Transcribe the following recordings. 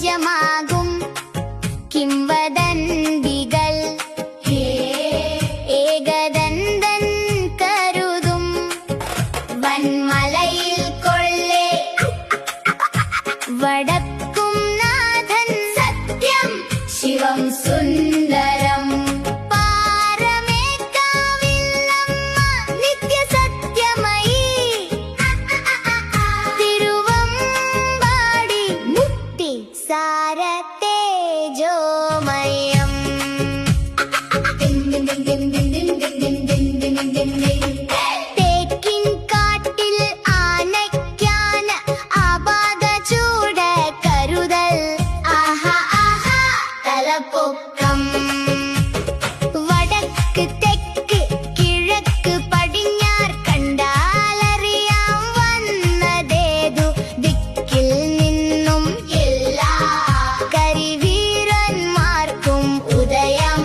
പൂജ്യമാകും കിംവദന്തികൾ ഏകദന്തൻ കരുതും വൻമലയിൽ കൊള്ളേ വടക്കും നാഥൻ സത്യം ശിവം സുന്ദരം സാരത്തേജോമയം തേക്കിൻ കാട്ടിൽ ആനയ്ക്കാന ആപാദ ചൂട കരുതൽ ആഹാ ആഹാ തലപ്പൊക്കം വടക്ക് തെക്ക് കിഴക്ക് പടിഞ്ഞാർ കണ്ടാലറിയാം വന്നതേതു ദിക്കിൽ നിന്നും എല്ലാ കരിവീരന്മാർക്കും ഉദയം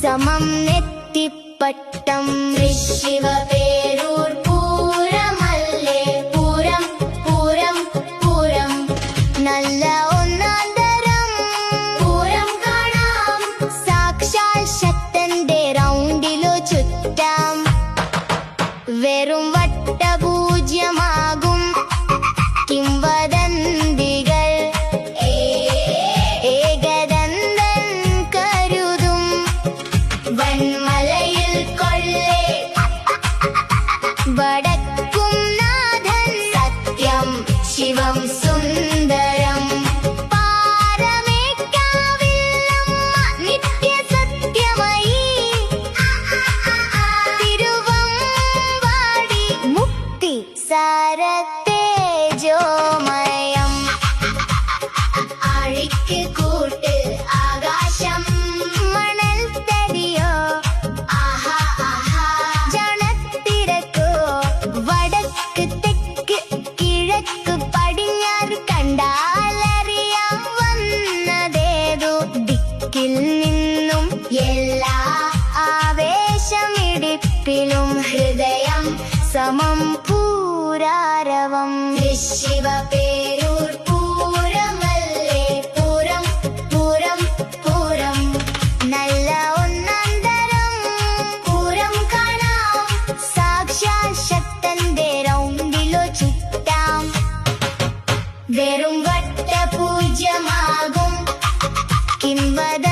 സമം നെറ്റിപ്പട്ടം തൃശ്ശിവപേരൂർ പൂരമല്ലേ പൂരം പൂരം പൂരം നല്ല ഒന്നാന്തരം പൂരം കാണാം സാക്ഷാൽ ശക്തന്റെ റൗണ്ടിലോ ചുറ്റാം വെറും വട്ടപൂജ്യമാകും കിംവദന്തികൾ ഏകദന്തൻ കരുതും വൻമലയിൽ കൊള്ളേ വടക്കും നാഥൻ സത്യം ശിവം സുന്ദരം പാരമേക്കാവില്ലമ്മ നിത്യസത്യമയീ തിരുവമ്പാടി മുക്തി സാരത്തേജോമയം ആഴിക്ക് കൂട്ട് ആകാശം മണൽ തരിയോ ആഹാ ആഹാ ജനത്തിരക്കോ വടക്ക് തെക്ക് കിഴക്ക് പടിഞ്ഞാറ് കണ്ടാലറിയാം വന്നതേതു ദിക്കിൽ നിന്നും എല്ലാ ആവേശമിടിപ്പിലും ഹൃദയം സമം പൂരാരവം തൃശ്ശിവപേരൂർ പൂരമല്ലേ പൂരം പൂരം പൂരം നല്ല ഒന്നാന്തരം പൂരം കാണാം സാക്ഷാൽ ശക്തന്റെ റൗണ്ടിലോ ചുറ്റാം വെറും വട്ടപൂജ്യമാകും കിംവദ